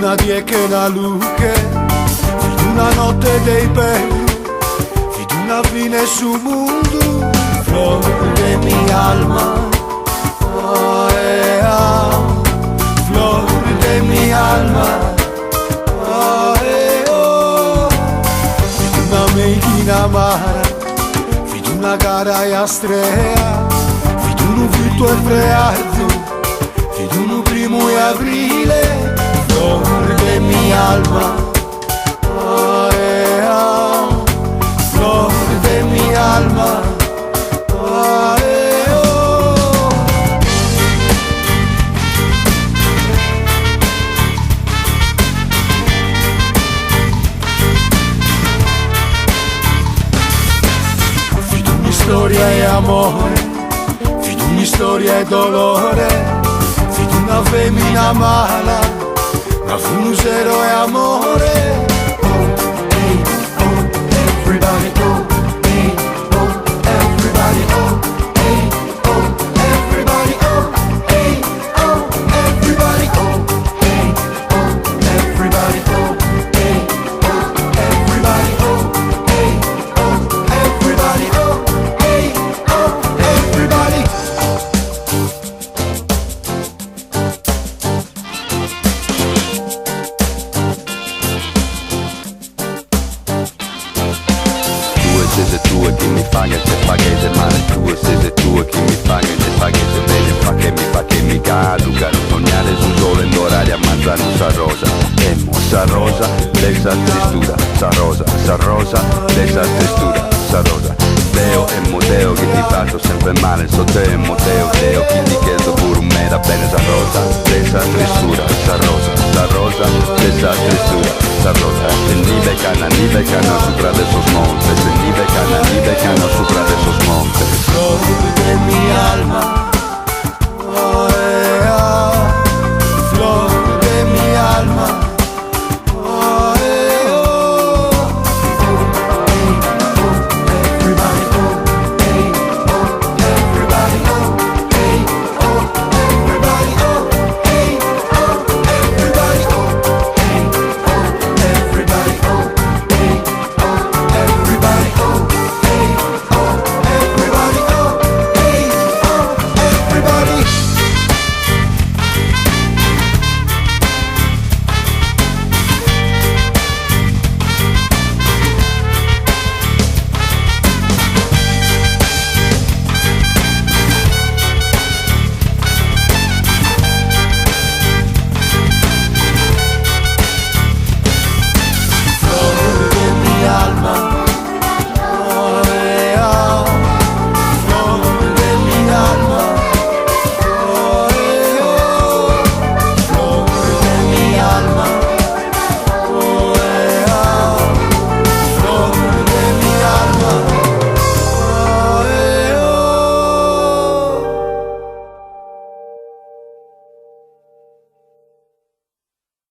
una dieca e una luce, di una notte dei belli, di una fine su mondo, flor de mi alma, oh, flor de mi alma, oh, di una meichina amara, di una gara e astrea, di un fitto e freardo, di un primo e aprile, flor de mi alma, oh, flor de mi alma, oh, Fido una storia e amore, fido una storia e dolore, fido una femmina mala, ma fu un zero e amore. Oh, hey, oh, everybody, oh, hey, oh, everybody, oh, hey, oh, everybody, oh, hey, oh, everybody, oh, hey, oh, everybody, oh, hey, oh, everybody, oh, hey, oh, everybody, oh, hey, oh, everybody. Siete tu e chi mi fa che te fa che te male, tu e siete tu e chi mi fa che te fa che te bene, fa che mi caduca, sognare su sole in l'orario a mangiare un rosa, e mo sa rosa, lei sa tristura, sa rosa, lei sa tristura, sa rosa, Deo e Moteo che ti faccio sempre male, so te e Moteo, Deo chi ti chiedo pure un mera bene, sa rosa, lei sa tristura, sa rosa, lei sa tristura, sa rosa, e ni becana supra de esos montes, ni becana supra de esos montes. Flor de mi alma,